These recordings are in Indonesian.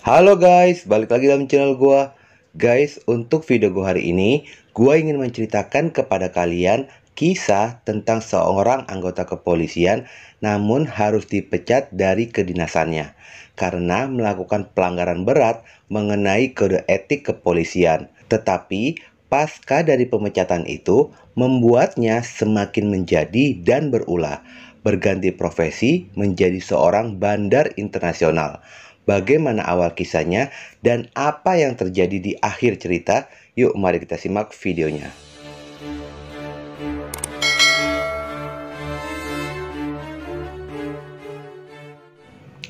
Halo guys, balik lagi dalam channel gua. Guys, untuk video gua hari ini, gua ingin menceritakan kepada kalian kisah tentang seorang anggota kepolisian namun harus dipecat dari kedinasannya karena melakukan pelanggaran berat mengenai kode etik kepolisian. Tetapi pasca dari pemecatan itu membuatnya semakin menjadi dan berulah, berganti profesi menjadi seorang bandar internasional. Bagaimana awal kisahnya dan apa yang terjadi di akhir cerita? Yuk mari kita simak videonya.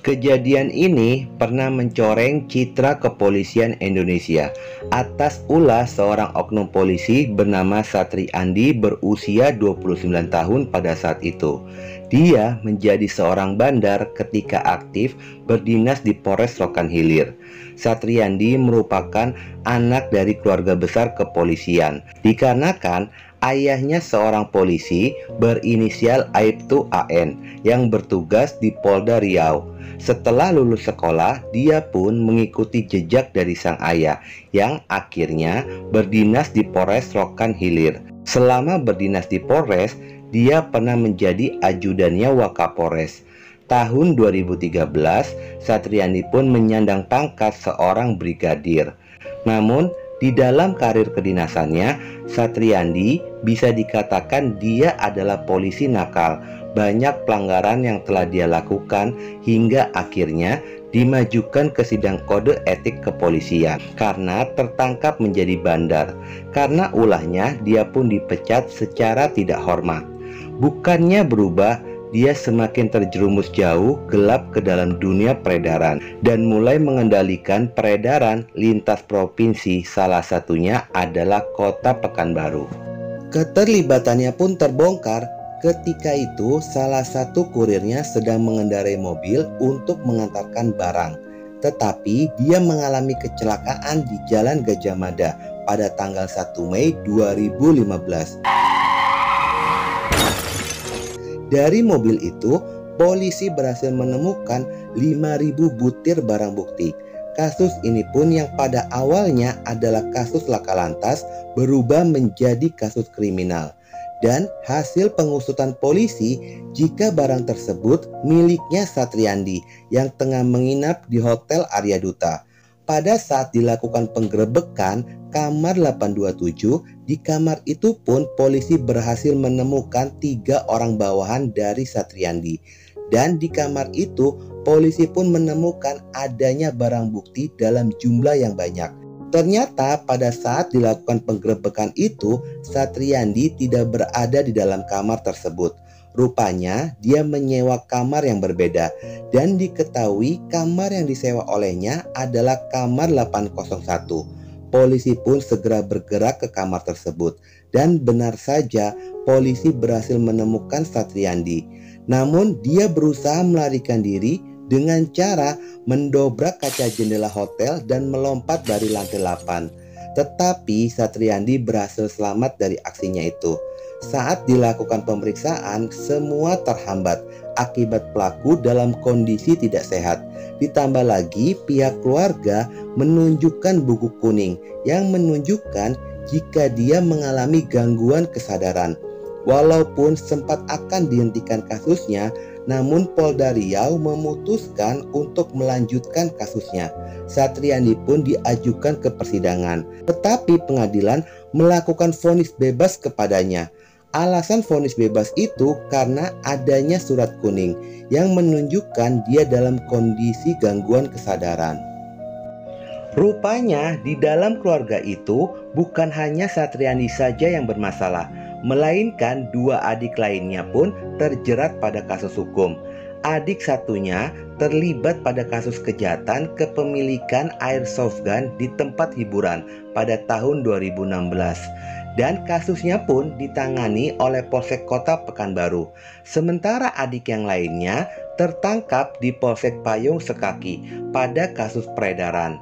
Kejadian ini pernah mencoreng citra kepolisian Indonesia atas ulah seorang oknum polisi bernama Satri Andi berusia 29 tahun pada saat itu. Dia menjadi seorang bandar ketika aktif berdinas di Polres Rokan Hilir. Satri Andi merupakan anak dari keluarga besar kepolisian. Dikarenakan ayahnya seorang polisi berinisial Aibtu AN yang bertugas di Polda Riau. Setelah lulus sekolah, dia pun mengikuti jejak dari sang ayah yang akhirnya berdinas di Polres Rokan Hilir. Selama berdinas di Polres, dia pernah menjadi ajudannya Wakapolres. Tahun 2013, Satriandi pun menyandang pangkat seorang brigadir. Namun, di dalam karir kedinasannya, Satriandi bisa dikatakan dia adalah polisi nakal. Banyak pelanggaran yang telah dia lakukan hingga akhirnya dimajukan ke sidang kode etik kepolisian karena tertangkap menjadi bandar. Karena ulahnya, dia pun dipecat secara tidak hormat. Bukannya berubah, dia semakin terjerumus jauh gelap ke dalam dunia peredaran dan mulai mengendalikan peredaran lintas provinsi, salah satunya adalah Kota Pekanbaru. Keterlibatannya pun terbongkar ketika itu salah satu kurirnya sedang mengendarai mobil untuk mengantarkan barang. Tetapi dia mengalami kecelakaan di Jalan Gajah Mada pada tanggal 1 Mei 2015. Dari mobil itu, polisi berhasil menemukan 5.000 butir barang bukti. Kasus ini pun yang pada awalnya adalah kasus laka lantas berubah menjadi kasus kriminal. Dan hasil pengusutan polisi jika barang tersebut miliknya Satriandi yang tengah menginap di Hotel Arya Duta. Pada saat dilakukan penggerebekan kamar 827, di kamar itu pun polisi berhasil menemukan 3 orang bawahan dari Satriandi. Dan di kamar itu polisi pun menemukan adanya barang bukti dalam jumlah yang banyak. Ternyata pada saat dilakukan penggerebekan itu, Satriandi tidak berada di dalam kamar tersebut. Rupanya dia menyewa kamar yang berbeda dan diketahui kamar yang disewa olehnya adalah kamar 801. Polisi pun segera bergerak ke kamar tersebut dan benar saja polisi berhasil menemukan Satriandi. Namun dia berusaha melarikan diri dengan cara mendobrak kaca jendela hotel dan melompat dari lantai 8. Tetapi Satriandi berhasil selamat dari aksinya itu. Saat dilakukan pemeriksaan, semua terhambat akibat pelaku dalam kondisi tidak sehat. Ditambah lagi pihak keluarga menunjukkan buku kuning yang menunjukkan jika dia mengalami gangguan kesadaran. Walaupun sempat akan dihentikan kasusnya, namun Polda Riau memutuskan untuk melanjutkan kasusnya. Satriandi pun diajukan ke persidangan, tetapi pengadilan melakukan vonis bebas kepadanya. Alasan vonis bebas itu karena adanya surat kuning yang menunjukkan dia dalam kondisi gangguan kesadaran. Rupanya di dalam keluarga itu bukan hanya Satriandi saja yang bermasalah, melainkan 2 adik lainnya pun terjerat pada kasus hukum. Adik satunya terlibat pada kasus kejahatan kepemilikan airsoft gun di tempat hiburan pada tahun 2016. Dan kasusnya pun ditangani oleh Polsek Kota Pekanbaru. Sementara adik yang lainnya tertangkap di Polsek Payung Sekaki pada kasus peredaran.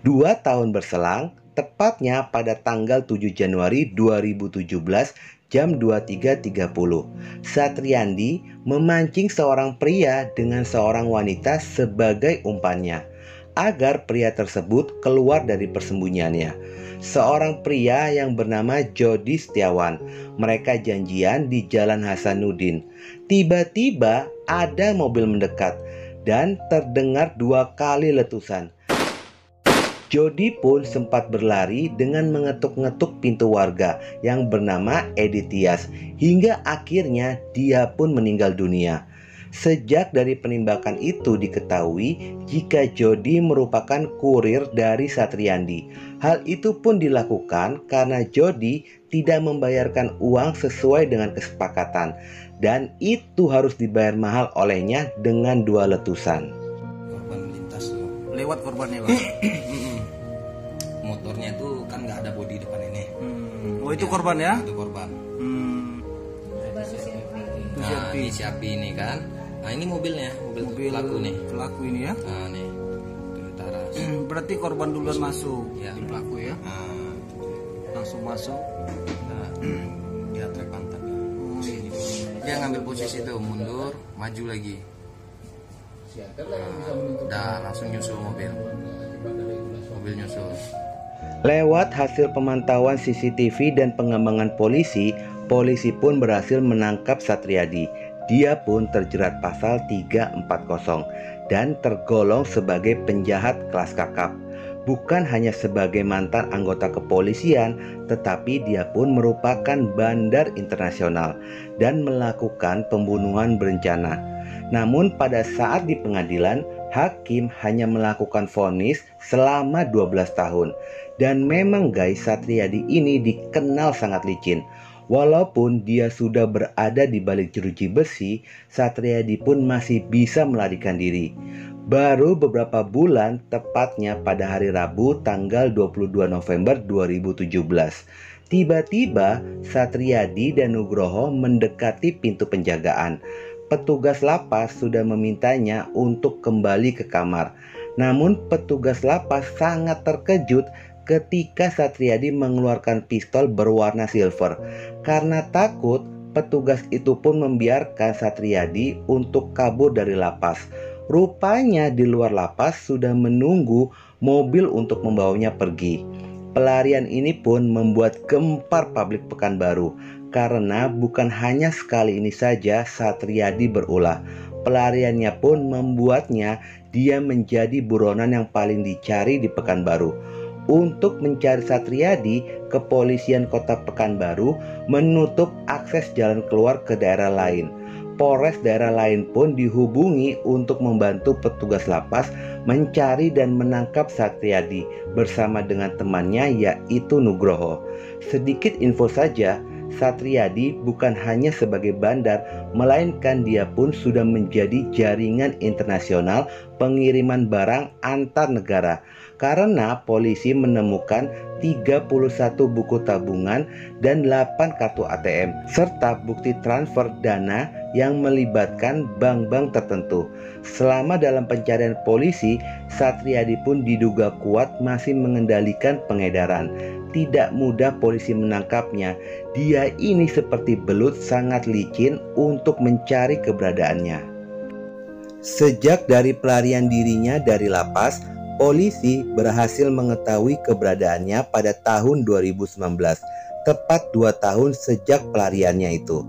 2 tahun berselang, tepatnya pada tanggal 7 Januari 2017 jam 23.30, Satriandi memancing seorang pria dengan seorang wanita sebagai umpannya. agar pria tersebut keluar dari persembunyiannya. Seorang pria yang bernama Jody Setiawan. Mereka janjian di Jalan Hasanuddin. Tiba-tiba ada mobil mendekat dan terdengar 2 kali letusan. Jody pun sempat berlari dengan mengetuk-ngetuk pintu warga yang bernama Edi Tias, hingga akhirnya dia pun meninggal dunia. Sejak dari penembakan itu diketahui jika Jody merupakan kurir dari Satriandi. Hal itu pun dilakukan karena Jody tidak membayarkan uang sesuai dengan kesepakatan, dan itu harus dibayar mahal olehnya dengan 2 letusan. Korban melintas lewat korbannya, Bang. Motornya itu kan nggak ada bodi depan ini. Oh, itu korban ya? Itu korban. Nah, ini Siapi ini kan. Nah, ini mobilnya, mobil pelaku nih. Pelaku ini ya? Nah, nih. Tentara. Berarti korban duluan masuk. Ya. Di pelaku ya? Nah, Langsung masuk. nah, dia trek pantat. Dia ngambil posisi itu, mundur, maju lagi. Udah langsung nyusul mobil. Mobil nyusul. Lewat hasil pemantauan CCTV dan pengembangan polisi, polisi pun berhasil menangkap Satriadi. Dia pun terjerat pasal 340 dan tergolong sebagai penjahat kelas kakap. Bukan hanya sebagai mantan anggota kepolisian, tetapi dia pun merupakan bandar internasional dan melakukan pembunuhan berencana. Namun pada saat di pengadilan, hakim hanya melakukan vonis selama 12 tahun. Dan memang guys, Satriadi ini dikenal sangat licin. Walaupun dia sudah berada di balik jeruji besi, Satriadi pun masih bisa melarikan diri. Baru beberapa bulan, tepatnya pada hari Rabu tanggal 22 November 2017, tiba-tiba Satriadi dan Nugroho mendekati pintu penjagaan. Petugas lapas sudah memintanya untuk kembali ke kamar. Namun petugas lapas sangat terkejut ketika Satriadi mengeluarkan pistol berwarna silver. Karena takut, petugas itu pun membiarkan Satriadi untuk kabur dari lapas. Rupanya di luar lapas sudah menunggu mobil untuk membawanya pergi. Pelarian ini pun membuat gempar publik Pekanbaru, karena bukan hanya sekali ini saja Satriadi berulah. Pelariannya pun membuatnya dia menjadi buronan yang paling dicari di Pekanbaru. Untuk mencari Satriadi, kepolisian kota Pekanbaru menutup akses jalan keluar ke daerah lain. Polres daerah lain pun dihubungi untuk membantu petugas lapas mencari dan menangkap Satriadi bersama dengan temannya yaitu Nugroho. Sedikit info saja, Satriadi bukan hanya sebagai bandar, melainkan dia pun sudah menjadi jaringan internasional pengiriman barang antar negara. Karena polisi menemukan 31 buku tabungan dan 8 kartu ATM serta bukti transfer dana yang melibatkan bank-bank tertentu. Selama dalam pencarian polisi, Satriadi pun diduga kuat masih mengendalikan pengedaran. Tidak mudah polisi menangkapnya. Dia ini seperti belut sangat licin untuk mencari keberadaannya. Sejak dari pelarian dirinya dari lapas, polisi berhasil mengetahui keberadaannya pada tahun 2019, tepat 2 tahun sejak pelariannya itu.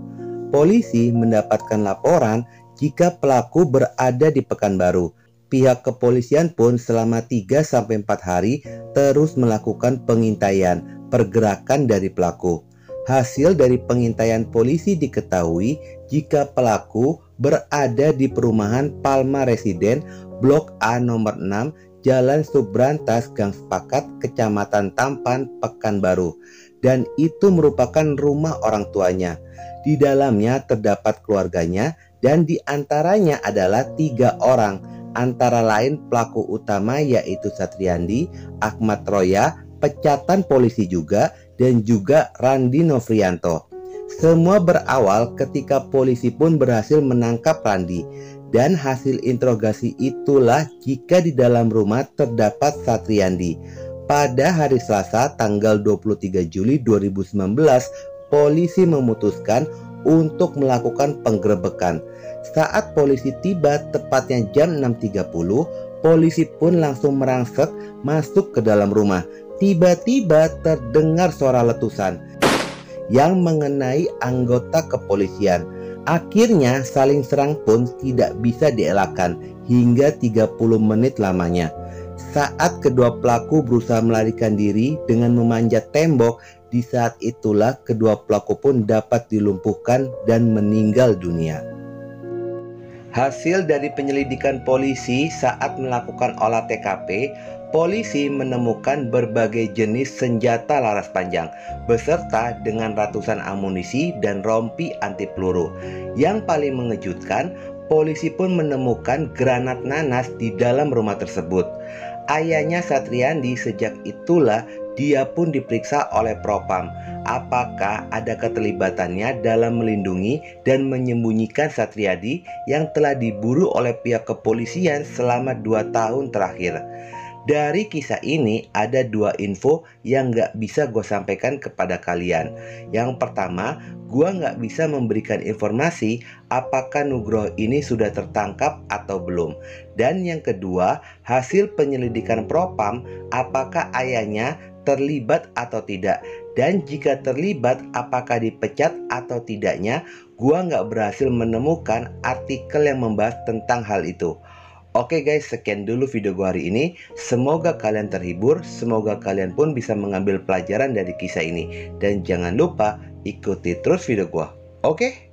Polisi mendapatkan laporan jika pelaku berada di Pekanbaru. Pihak kepolisian pun selama 3-4 hari terus melakukan pengintaian pergerakan dari pelaku. Hasil dari pengintaian polisi diketahui jika pelaku berada di perumahan Palma Residen Blok A nomor 6 Jalan Subrantas Gang Sepakat, Kecamatan Tampan, Pekanbaru. Dan itu merupakan rumah orang tuanya. Di dalamnya terdapat keluarganya dan diantaranya adalah 3 orang. Antara lain pelaku utama yaitu Satriandi, Ahmad Roya, pecatan polisi juga, dan juga Randi Novrianto. Semua berawal ketika polisi pun berhasil menangkap Randi. Dan hasil interogasi itulah jika di dalam rumah terdapat Satriandi. Pada hari Selasa tanggal 23 Juli 2019, polisi memutuskan untuk melakukan penggerebekan. Saat polisi tiba tepatnya jam 6.30, Polisi pun langsung merangsek masuk ke dalam rumah. Tiba-tiba terdengar suara letusan yang mengenai anggota kepolisian. Akhirnya saling serang pun tidak bisa dielakkan hingga 30 menit lamanya. Saat kedua pelaku berusaha melarikan diri dengan memanjat tembok, di saat itulah kedua pelaku pun dapat dilumpuhkan dan meninggal dunia. Hasil dari penyelidikan polisi saat melakukan olah TKP, polisi menemukan berbagai jenis senjata laras panjang beserta dengan ratusan amunisi dan rompi anti peluru. Yang paling mengejutkan, polisi pun menemukan granat nanas di dalam rumah tersebut. Ayahnya Satriandi sejak itulah dia pun diperiksa oleh Propam. Apakah ada keterlibatannya dalam melindungi dan menyembunyikan Satriandi yang telah diburu oleh pihak kepolisian selama 2 tahun terakhir. Dari kisah ini ada 2 info yang gak bisa gue sampaikan kepada kalian. Yang pertama, gue gak bisa memberikan informasi apakah Nugroho ini sudah tertangkap atau belum. Dan yang kedua, hasil penyelidikan Propam apakah ayahnya terlibat atau tidak. Dan jika terlibat, apakah dipecat atau tidaknya, gua nggak berhasil menemukan artikel yang membahas tentang hal itu. Oke guys, sekian dulu video gua hari ini. Semoga kalian terhibur, semoga kalian pun bisa mengambil pelajaran dari kisah ini. Dan jangan lupa ikuti terus video gua. Oke?